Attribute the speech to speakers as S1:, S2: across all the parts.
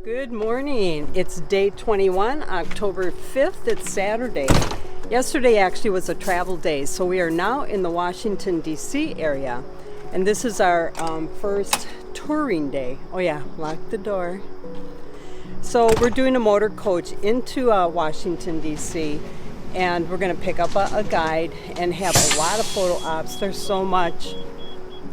S1: Good morning. It's day 21, October 5th. It's Saturday. Yesterday actually was a travel day, so we are now in the Washington, D.C. area. And this is our first touring day. Oh yeah, lock the door. So we're doing a motor coach into Washington, D.C. And we're going to pick up a guide and have a lot of photo ops. There's so much.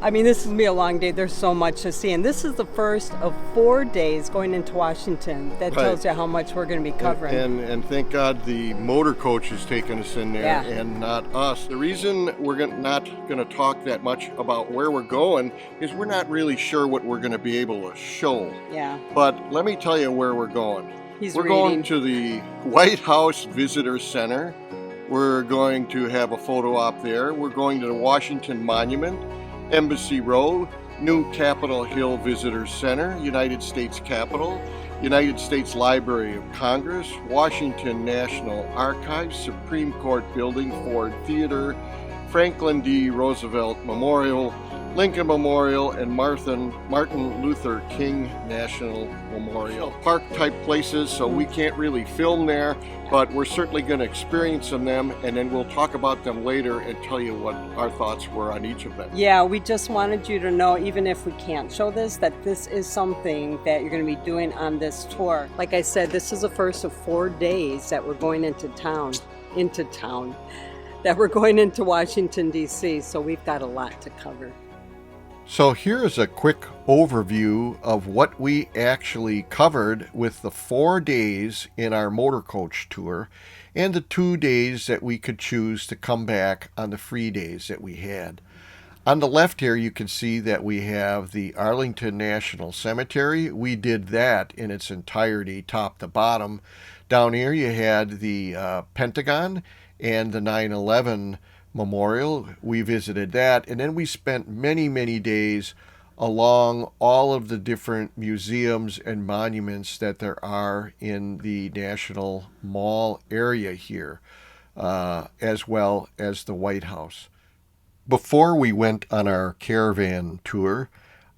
S1: I mean, this is going to be a long day. There's so much to see. And this is the first of 4 days going into Washington. That tells you how much we're going to be covering.
S2: And thank God the motor coach is taking us in there and not us. The reason we're not going to talk that much about where we're going is we're not really sure what we're going to be able to show.
S1: Yeah.
S2: But let me tell you where we're going. We're going to the White House Visitor Center. We're going to have a photo op there. We're going to the Washington Monument, Embassy Road, New Capitol Hill Visitor Center, United States Capitol, United States Library of Congress, Washington National Archives, Supreme Court Building, Ford Theater, Franklin D. Roosevelt Memorial, Lincoln Memorial, and Martin Luther King National Memorial. Park type places, so we can't really film there, but we're certainly going to experience them, and then we'll talk about them later and tell you what our thoughts were on each of them.
S1: Yeah, we just wanted you to know, even if we can't show this, that this is something that you're going to be doing on this tour. Like I said, this is the first of 4 days that we're going into Washington, D.C., so we've got a lot to cover.
S2: So here is a quick overview of what we actually covered with the 4 days in our motor coach tour and the 2 days that we could choose to come back on the free days that we had. On the left here you can see that we have the Arlington National Cemetery. We did that in its entirety, top to bottom. Down here you had the Pentagon and the 9/11 Memorial. We visited that, and then we spent many days along all of the different museums and monuments that there are in the National Mall area here, as well as the White House. Before we went on our caravan tour,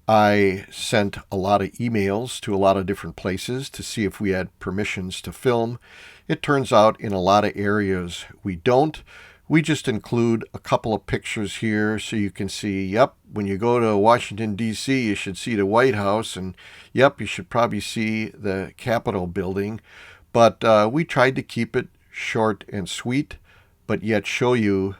S2: I sent a lot of emails to a lot of different places to see if we had permissions to film. It turns out in a lot of areas we don't. We just include a couple of pictures here so you can see, yep, when you go to Washington, D.C., you should see the White House, and yep, you should probably see the Capitol building. But we tried to keep it short and sweet, but yet show you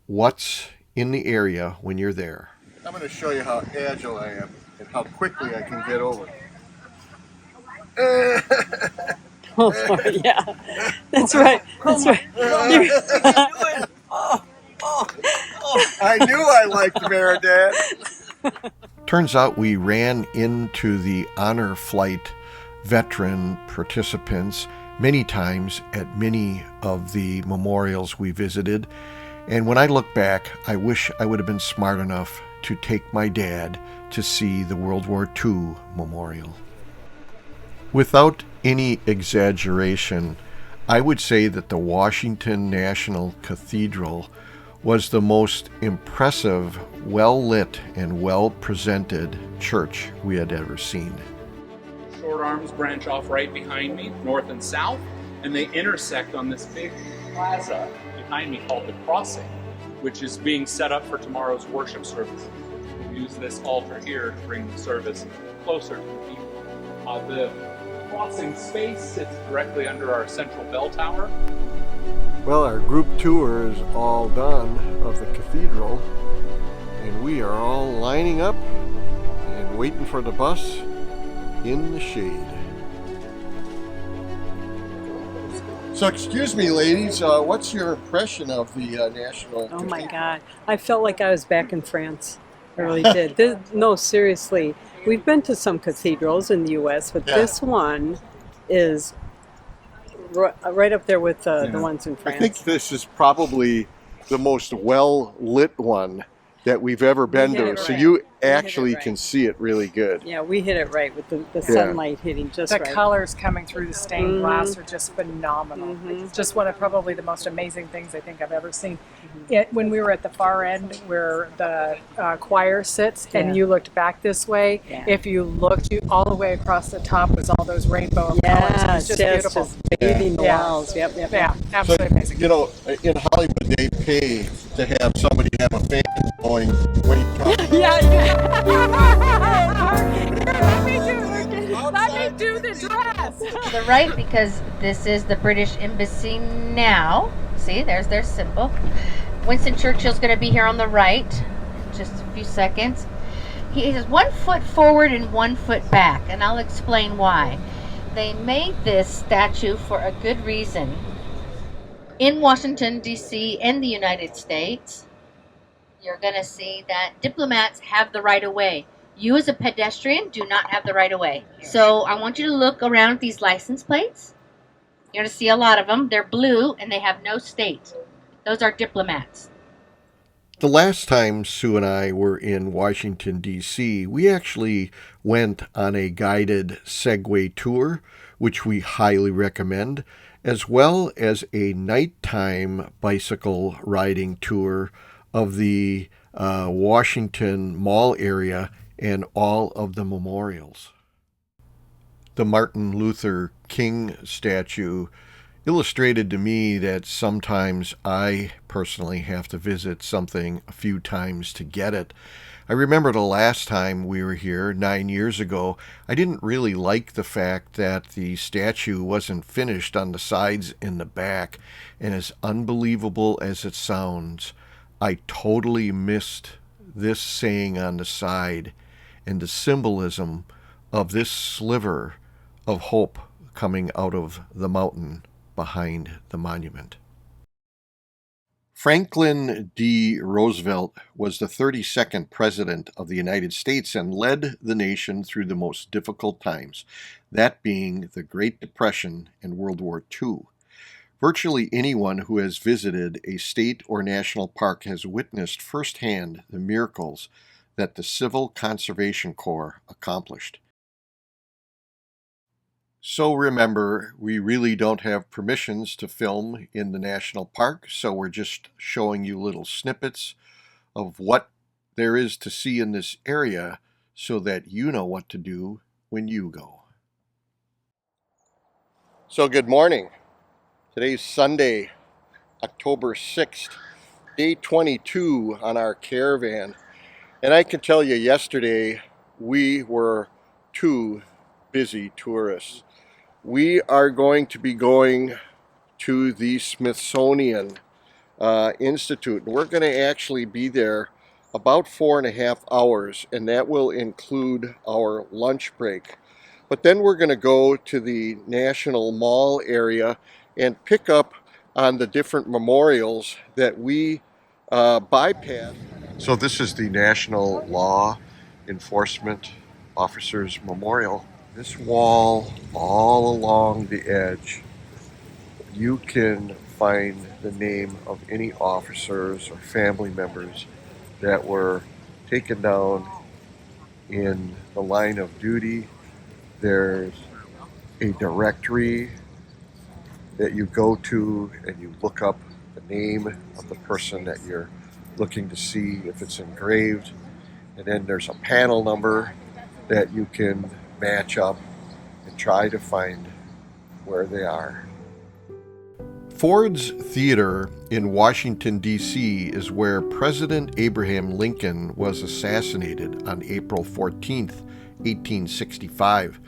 S2: what's in the area when you're there. I'm going to show you how agile I am and how quickly I can get over.
S1: Oh, sorry, yeah. That's right. That's right.
S2: I knew I liked Meredith. Turns out we ran into the honor flight veteran participants many times at many of the memorials we visited. And when I look back, I wish I would have been smart enough to take my dad to see the World War II memorial. Without any exaggeration, I would say that the Washington National Cathedral was the most impressive, well-lit, and well-presented church we had ever seen.
S3: Short arms branch off right behind me, north and south, and they intersect on this big plaza behind me called the Crossing, which is being set up for tomorrow's worship service. We'll use this altar here to bring the service closer to the people. The crossing space sits directly under our central bell tower.
S2: Well, our group tour is all done of the cathedral, and we are all lining up and waiting for the bus in the shade. So excuse me, ladies, what's your impression of the National Cathedral?
S1: Oh my God. I felt like I was back in France. I really did. No, seriously. We've been to some cathedrals in the U.S., but this one is right up there with the ones in France.
S2: I think this is probably the most well-lit one that we've ever been
S1: hit
S2: to.
S1: it
S2: So
S1: right.
S2: you
S1: We hit it
S2: actually
S1: right.
S2: can see it really good.
S1: Yeah, we hit it right with the sunlight hitting just
S4: The
S1: right.
S4: colors coming through the stained glass are just phenomenal.
S1: Mhm.
S4: It's just one of probably the most amazing things I think I've ever seen.
S1: Mm-hmm.
S4: When we were at the far end where the choir sits and
S1: Yeah.
S4: you looked back this way,
S1: Yeah.
S4: if you looked all the way across the top was all those rainbow of colors. It was
S1: Yes,
S4: just
S1: yes,
S4: beautiful.
S1: just bathing the
S4: Yeah.
S1: walls. Yep, yep,
S4: Yeah,
S1: yep.
S4: absolutely amazing.
S2: You know, in Hollywood, they pay to have somebody have a fan going when you talk.
S4: Let me do the dress.
S5: The right, because this is the British Embassy now. See, there's their symbol. Winston Churchill's going to be here on the right. Just a few seconds. He is 1 foot forward and 1 foot back, and I'll explain why. They made this statue for a good reason. In Washington, D.C. and the United States, you're going to see that diplomats have the right of way. You as a pedestrian do not have the right of way. So I want you to look around at these license plates. You're going to see a lot of them. They're blue and they have no state. Those are diplomats.
S2: The last time Sue and I were in Washington, D.C., we actually went on a guided Segway tour, which we highly recommend, as well as a nighttime bicycle riding tour of the Washington Mall area and all of the memorials. The Martin Luther King statue illustrated to me that sometimes I personally have to visit something a few times to get it. I remember the last time we were here 9 years ago, I didn't really like the fact that the statue wasn't finished on the sides and the back, and as unbelievable as it sounds, I totally missed this saying on the side and the symbolism of this sliver of hope coming out of the mountain behind the monument. Franklin D. Roosevelt was the 32nd President of the United States and led the nation through the most difficult times, that being the Great Depression and World War II. Virtually anyone who has visited a state or national park has witnessed firsthand the miracles that the Civil Conservation Corps accomplished. So remember, we really don't have permissions to film in the national park, so we're just showing you little snippets of what there is to see in this area so that you know what to do when you go. So good morning. Today's Sunday, October 6th, day 22 on our caravan. And I can tell you yesterday we were two busy tourists. We are going to be going to the Smithsonian Institute, and we're going to actually be there about 4.5 hours, and that will include our lunch break. But then we're going to go to the National Mall area and pick up on the different memorials that we bypassed. So this is the National Law Enforcement Officers Memorial. This wall all along the edge, you can find the name of any officers or family members that were taken down in the line of duty. There's a directory that you go to and you look up the name of the person that you're looking to see if it's engraved, and then there's a panel number that you can match up and try to find where they are. Ford's Theater in Washington, D.C. is where President Abraham Lincoln was assassinated on April 14th, 1865.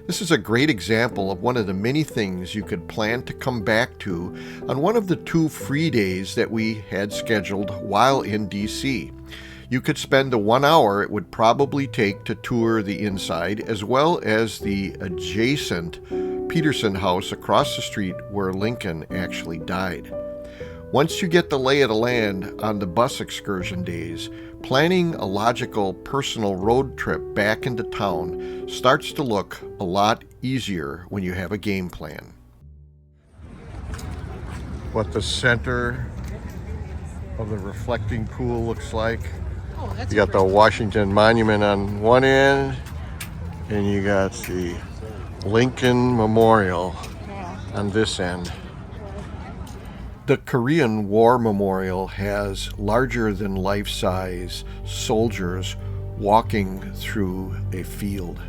S2: This is a great example of one of the many things you could plan to come back to on one of the 2 free days that we had scheduled while in D.C. You could spend the 1 hour it would probably take to tour the inside, as well as the adjacent Peterson House across the street where Lincoln actually died. Once you get the lay of the land on the bus excursion days, planning a logical personal road trip back into town starts to look a lot easier when you have a game plan. What the center of the reflecting pool looks like. You got the Washington Monument on one end, and you got the Lincoln Memorial on this end. The Korean War Memorial has larger than life-size soldiers walking through a field.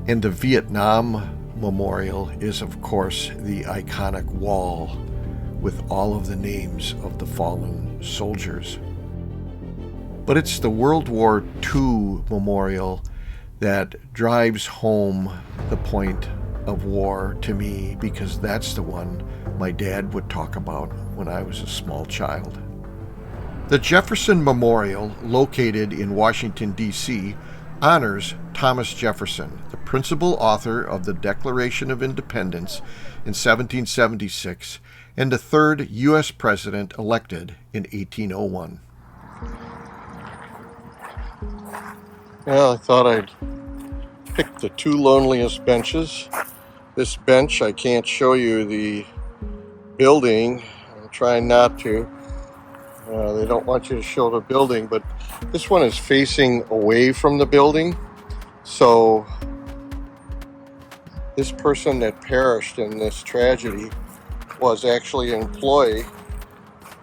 S2: And the Vietnam Memorial is, of course, the iconic wall with all of the names of the fallen soldiers. But it's the World War II Memorial that drives home the point of war to me, because that's the one my dad would talk about when I was a small child. The Jefferson Memorial, located in Washington, D.C., honors Thomas Jefferson, the principal author of the Declaration of Independence in 1776 and the third U.S. president elected in 1801. Well, I thought I'd pick the two loneliest benches. This bench, I can't show you the building. I'm trying not to. They don't want you to show the building, but this one is facing away from the building. So this person that perished in this tragedy was actually an employee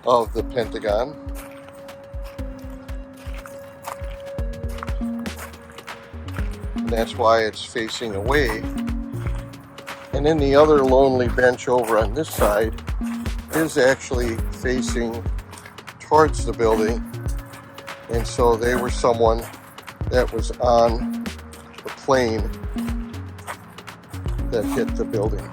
S2: of the Pentagon. And that's why it's facing away. And then the other lonely bench over on this side is actually facing towards the building. And so they were someone that was on the plane that hit the building.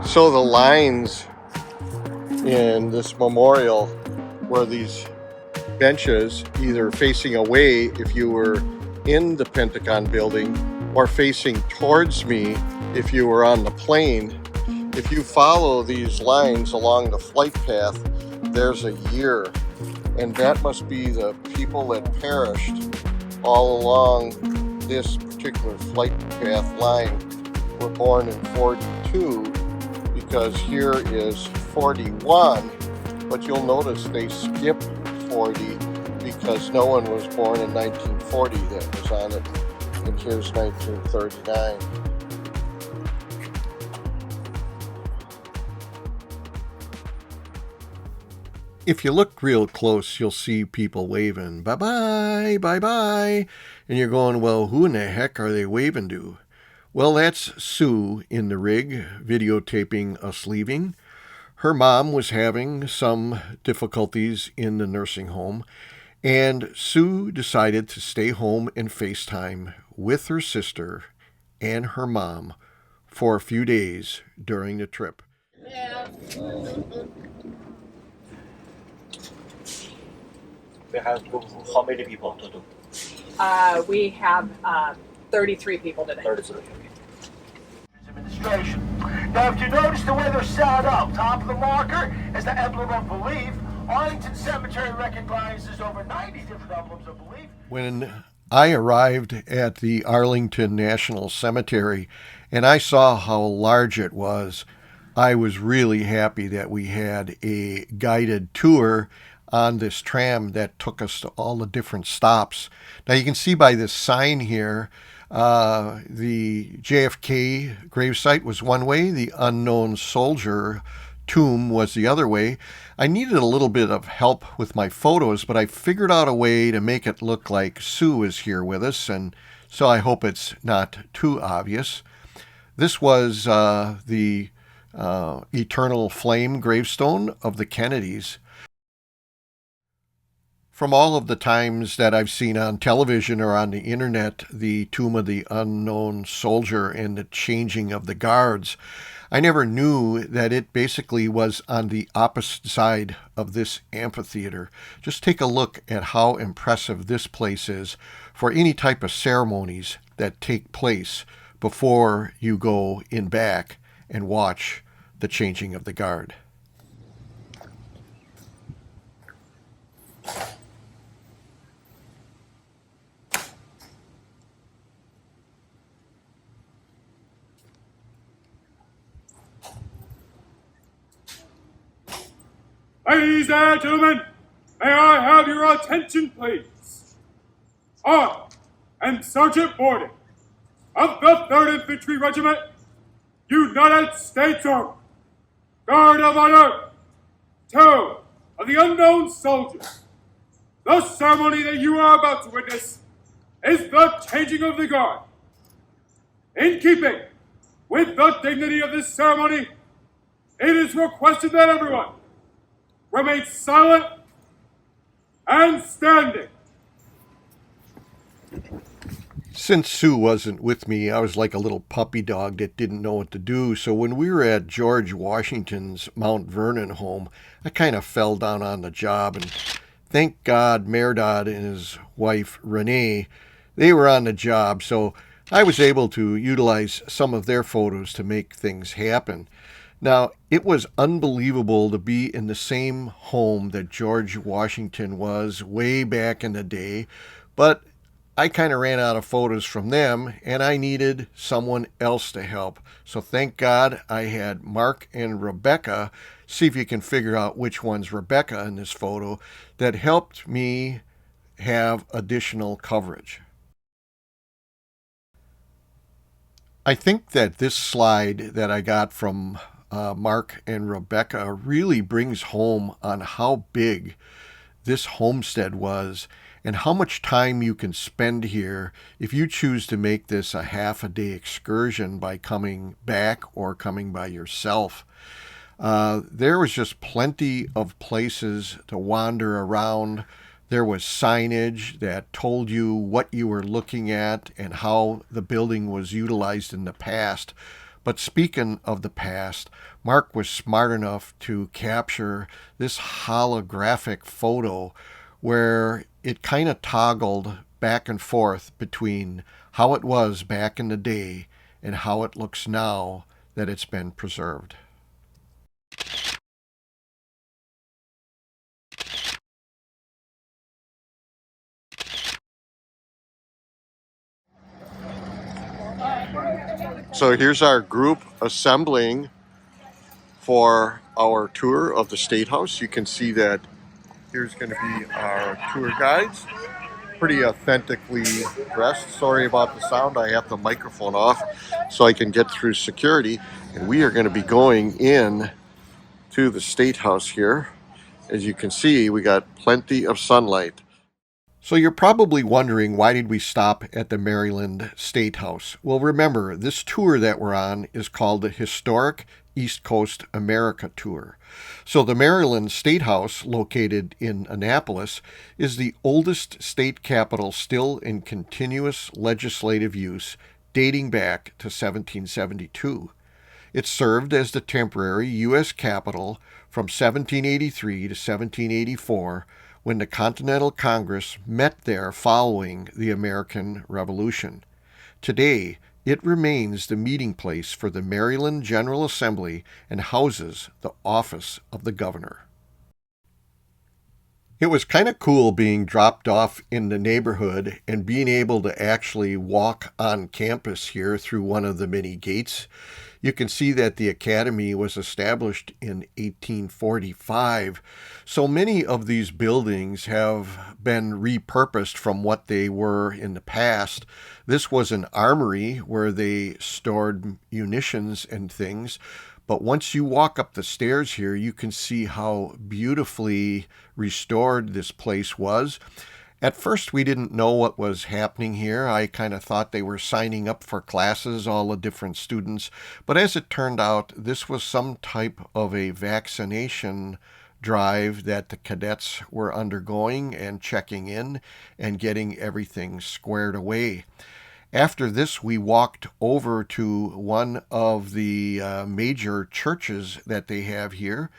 S2: So the lines in this memorial were these benches either facing away if you were in the Pentagon building or facing towards me if you were on the plane. If you follow these lines along the flight path, there's a year, and that must be the people that perished all along this particular flight path line were born in 42. Because here is 41, but you'll notice they skip 40 because no one was born in 1940 that was on it, and here's 1939. If you look real close, you'll see people waving, bye-bye, bye-bye, and you're going, well, who in the heck are they waving to? Well, that's Sue in the rig, videotaping us leaving. Her mom was having some difficulties in the nursing home, and Sue decided to stay home and FaceTime with her sister and her mom for a few days during the trip.
S6: Yeah. We have how many people to do?
S4: We have 33 people today.
S6: 33.
S7: Administration. Now, if you notice the way they're set up, top of the marker is the emblem of belief. Arlington Cemetery recognizes over 90 different emblems of belief.
S2: When I arrived at the Arlington National Cemetery and I saw how large it was, I was really happy that we had a guided tour on this tram that took us to all the different stops. Now you can see by this sign here, the JFK gravesite was one way, the unknown soldier tomb was the other way. I needed a little bit of help with my photos, but I figured out a way to make it look like Sue is here with us, and so I hope it's not too obvious. This was the Eternal Flame gravestone of the Kennedys. From all of the times that I've seen on television or on the internet, the Tomb of the Unknown Soldier and the changing of the guards, I never knew that it basically was on the opposite side of this amphitheater. Just take a look at how impressive this place is for any type of ceremonies that take place before you go in back and watch the changing of the guard.
S8: Ladies and gentlemen, may I have your attention, please? I am Sergeant Borden of the 3rd Infantry Regiment, United States Army, Guard of Honor, Tomb of the Unknown Soldiers. The ceremony that you are about to witness is the changing of the guard. In keeping with the dignity of this ceremony, it is requested that everyone remain silent and standing.
S2: Since Sue wasn't with me, I was like a little puppy dog that didn't know what to do. So when we were at George Washington's Mount Vernon home, I kind of fell down on the job. And thank God Merdad and his wife Renee, they were on the job. So I was able to utilize some of their photos to make things happen. Now, it was unbelievable to be in the same home that George Washington was way back in the day, but I kind of ran out of photos from them, and I needed someone else to help. So thank God I had Mark and Rebecca, see if you can figure out which one's Rebecca in this photo, that helped me have additional coverage. I think that this slide that I got from Mark and Rebecca really brings home on how big this homestead was and how much time you can spend here if you choose to make this a half-a-day excursion by coming back or coming by yourself. There was just plenty of places to wander around. There was signage that told you what you were looking at and how the building was utilized in the past. But speaking of the past, Mark was smart enough to capture this holographic photo where it kind of toggled back and forth between how it was back in the day and how it looks now that it's been preserved. So here's our group assembling for our tour of the State House. You can see that here's going to be our tour guides, pretty authentically dressed. Sorry about the sound, I have the microphone off so I can get through security. And we are going to be going in to the State House here. As you can see, we got plenty of sunlight. So you're probably wondering, why did we stop at the Maryland State House? Well, remember, this tour that we're on is called the Historic East Coast America Tour. So the Maryland State House, located in Annapolis, is the oldest state capitol still in continuous legislative use, dating back to 1772. It served as the temporary U.S. Capitol from 1783 to 1784, when the Continental Congress met there following the American Revolution. Today, it remains the meeting place for the Maryland General Assembly and houses the office of the governor. It was kind of cool being dropped off in the neighborhood and being able to actually walk on campus here through one of the many gates. You can see that the academy was established in 1845. So many of these buildings have been repurposed from what they were in the past. This was an armory where they stored munitions and things. But once you walk up the stairs here, you can see how beautifully restored this place was. At first, we didn't know what was happening here. I kind of thought they were signing up for classes, all the different students. But as it turned out, this was some type of a vaccination drive that the cadets were undergoing and checking in and getting everything squared away. After this, we walked over to one of the major churches that they have here,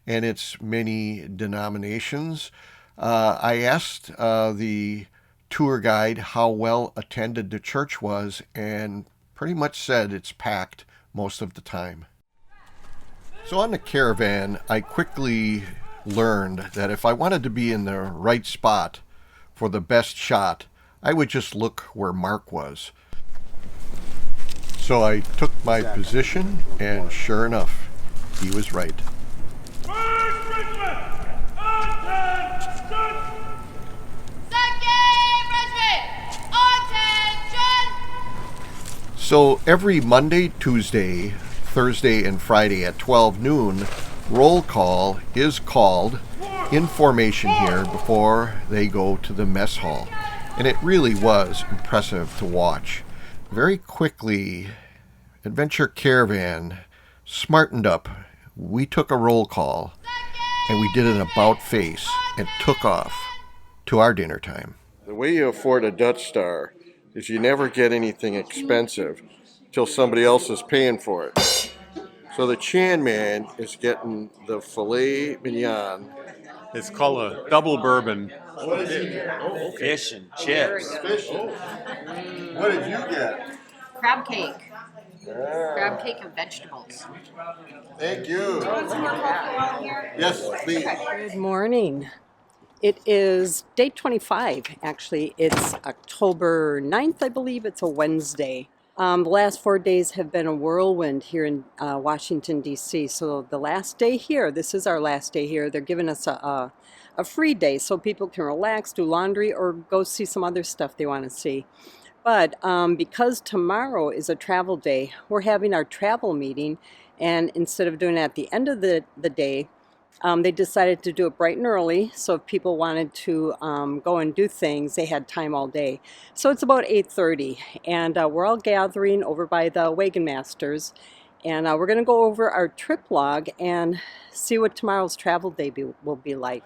S2: and its many denominations. I asked the tour guide how well attended the church was, and pretty much said it's packed most of the time. So on the caravan, I quickly learned that if I wanted to be in the right spot for the best shot, I would just look where Mark was. So I took my position, and sure enough, he was right.
S8: First Regiment, attention!
S9: Second Regiment, attention!
S2: So every Monday, Tuesday, Thursday, and Friday at 12 noon, roll call is called in formation here before they go to the mess hall. And it really was impressive to watch. Very quickly, Adventure Caravan smartened up. We took a roll call, and we did an about face and took off to our dinner time. The way you afford a Dutch Star is you never get anything expensive till somebody else is paying for it. So the Chan Man is getting the filet mignon.
S10: It's called a double bourbon.
S6: Fish and chips.
S2: What did you get?
S11: Crab cake. Crab cake and vegetables.
S2: Thank you. Yes, please.
S1: Good morning. It is day 25, actually. It's October 9th, I believe. It's a Wednesday. The last 4 days have been a whirlwind here in Washington, D.C. So the last day here, this is our last day here. They're giving us a free day so people can relax, do laundry, or go see some other stuff they want to see. But because tomorrow is a travel day, we're having our travel meeting. And instead of doing it at the end of the day, they decided to do it bright and early, so if people wanted to go and do things, they had time all day. So it's about 8:30, and we're all gathering over by the Wagon Masters, and we're going to go over our trip log and see what tomorrow's travel day will be like.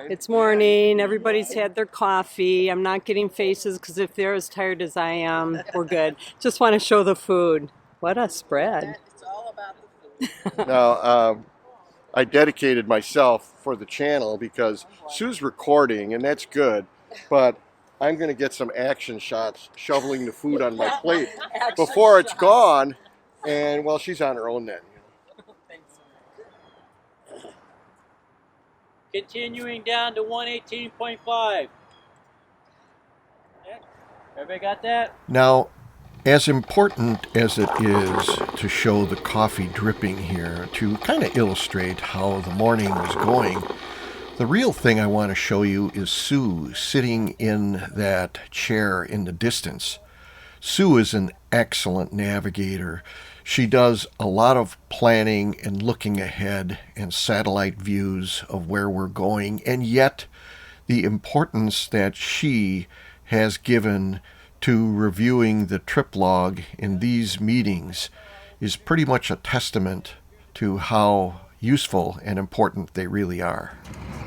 S1: It's morning, everybody's had their coffee. I'm not getting faces because if they're as tired as I am, we're good. Just want to show the food. What a spread.
S11: It's all about the food.
S2: Now, I dedicated myself for the channel because Sue's recording, and that's good, but I'm going to get some action shots shoveling the food on my plate before it's gone, and, well, she's on her own then.
S12: Continuing down to 118.5. Okay. Everybody got that?
S2: Now, as important as it is to show the coffee dripping here to kind of illustrate how the morning was going, the real thing I want to show you is Sue sitting in that chair in the distance. Sue is an excellent navigator. She does a lot of planning and looking ahead and satellite views of where we're going, and yet the importance that she has given to reviewing the trip log in these meetings is pretty much a testament to how useful and important they really are.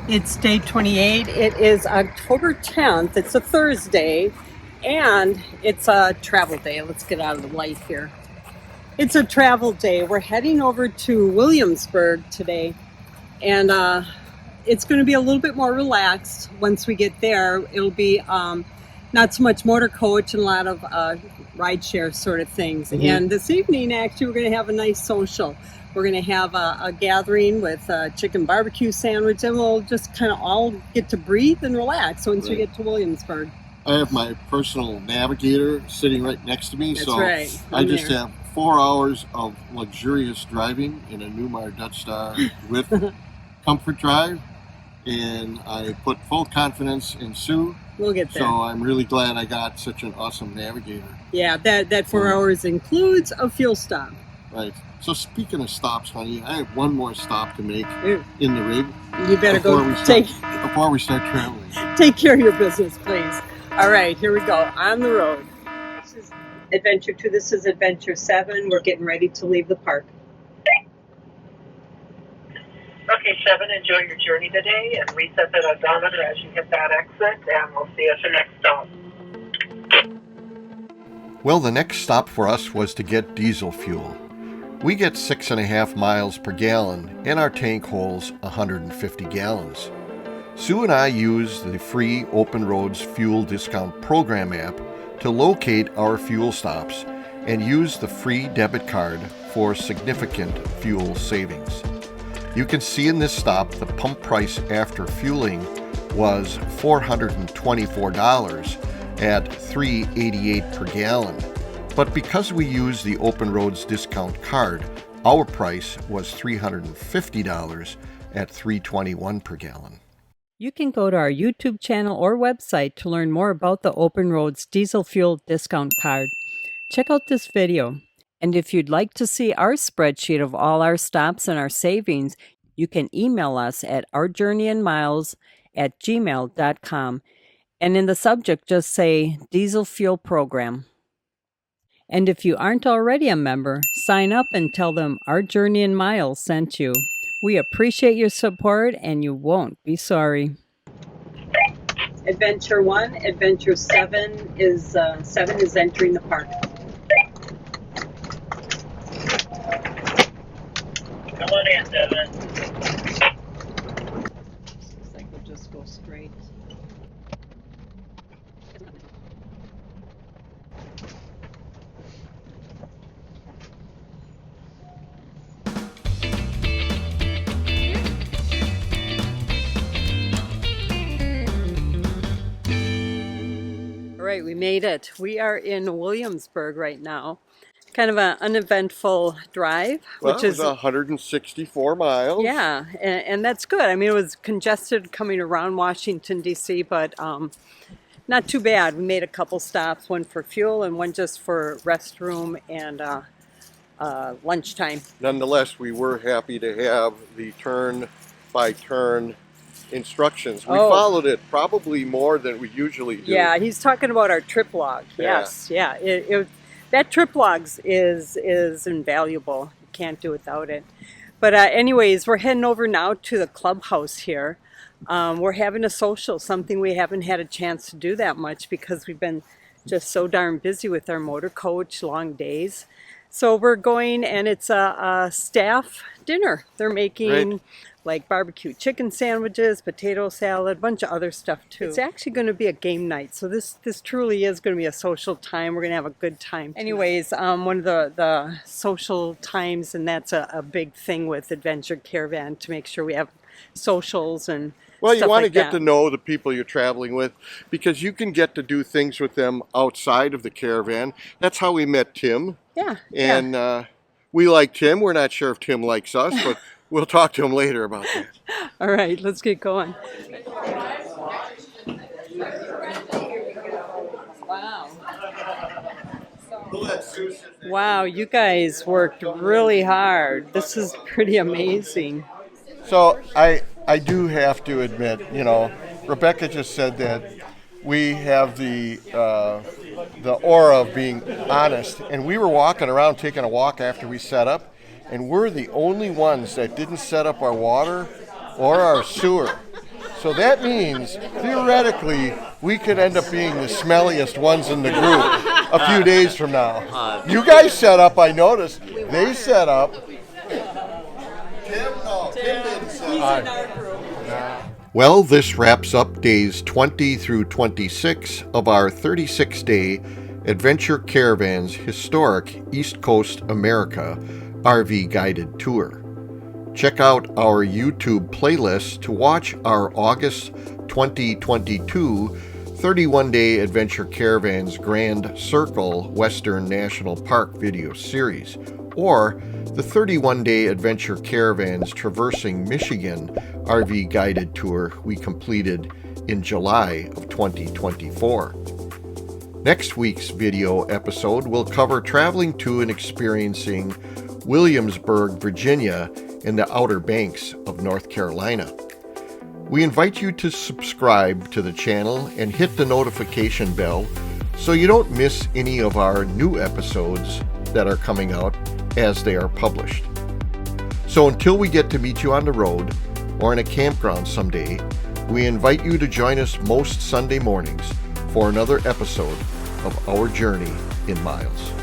S1: It's day 28. It is October 10th. It's a Thursday, and it's a travel day. Let's get out of the light here. It's a travel day. We're heading over to Williamsburg today, and it's going to be a little bit more relaxed once we get there. It'll be not so much motor coach and a lot of ride share sort of things. Mm-hmm. And this evening, actually, we're going to have a nice social. We're going to have a gathering with a chicken barbecue sandwich, and we'll just kind of all get to breathe and relax once we get to Williamsburg.
S2: I have my personal navigator sitting right next to me.
S1: That's
S2: so
S1: right.
S2: I just have 4 hours of luxurious driving in a Newmar Dutch Star with comfort drive, and I put full confidence in Sue.
S1: We'll get there.
S2: So I'm really glad I got such an awesome navigator.
S1: Yeah, that 4 hours includes a fuel stop.
S2: Right. So speaking of stops, honey, I have one more stop to make in the rig.
S1: You better
S2: before we start traveling.
S1: Take care of your business, please. All right, here we go. On the road. This is Adventure 2. This is Adventure 7. We're getting ready to leave the park.
S13: Okay, 7, enjoy your journey today and reset that odometer as you hit that exit, and we'll see you at the next stop.
S2: Well, the next stop for us was to get diesel fuel. We get 6.5 miles per gallon, and our tank holds 150 gallons. Sue and I use the free Open Roads Fuel Discount Program app to locate our fuel stops and use the free debit card for significant fuel savings. You can see in this stop the pump price after fueling was $424 at $3.88 per gallon. But because we use the Open Roads discount card, our price was $350 at $3.21 per gallon.
S1: You can go to our YouTube channel or website to learn more about the Open Roads diesel fuel discount card. Check out this video. And if you'd like to see our spreadsheet of all our stops and our savings, you can email us at ourjourneyandmiles@gmail.com. And in the subject, just say Diesel Fuel Program. And if you aren't already a member, sign up and tell them Our Journey in Miles sent you. We appreciate your support, and you won't be sorry. Adventure 1, Adventure 7 is entering the park.
S13: Come on in, 7.
S1: Looks like we'll just go straight. All right, we made it. We are in Williamsburg right now. Kind of an uneventful drive, which is
S2: 164 miles.
S1: Yeah, and that's good. I mean, it was congested coming around Washington, D.C., but not too bad. We made a couple stops, one for fuel and one just for restroom and lunchtime.
S2: Nonetheless, we were happy to have the turn-by-turn instructions. We followed it probably more than we usually do.
S1: Yeah, he's talking about our trip log. Yes, yeah. That trip logs is invaluable. You can't do without it. But anyways, we're heading over now to the clubhouse here. We're having a social, something we haven't had a chance to do that much because we've been just so darn busy with our motor coach, long days. So we're going, and it's a staff dinner. They're making like barbecue chicken sandwiches, potato salad, a bunch of other stuff too. It's actually going to be a game night, so this truly is going to be a social time. We're going to have a good time. Anyways, one of the social times, and that's a big thing with Adventure Caravan, to make sure we have socials and
S2: well, you want to get
S1: that.
S2: to know the people you're traveling with, because you can get to do things with them outside of the caravan. That's how we met Tim.
S1: Yeah.
S2: And we like Tim. We're not sure if Tim likes us, but we'll talk to him later about that.
S1: All right, let's get going. Wow. Wow, you guys worked really hard. This is pretty amazing.
S2: So I do have to admit, Rebecca just said that we have the aura of being honest, and we were walking around taking a walk after we set up, and we're the only ones that didn't set up our water or our sewer. So that means, theoretically, we could end up being the smelliest ones in the group a few days from now. You guys set up, I noticed. They set up. Tim didn't set up. Well, this wraps up days 20 through 26 of our 36-day Adventure Caravans Historic East Coast America RV guided tour. Check out our YouTube playlist to watch our August 2022 31-day Adventure Caravans Grand Circle Western National Park video series, or the 31-day Adventure Caravans Traversing Michigan RV guided tour we completed in July of 2024. Next week's video episode will cover traveling to and experiencing Williamsburg, Virginia, and the Outer Banks of North Carolina. We invite you to subscribe to the channel and hit the notification bell so you don't miss any of our new episodes that are coming out as they are published. So until we get to meet you on the road or in a campground someday, we invite you to join us most Sunday mornings for another episode of Our Journey in Myles.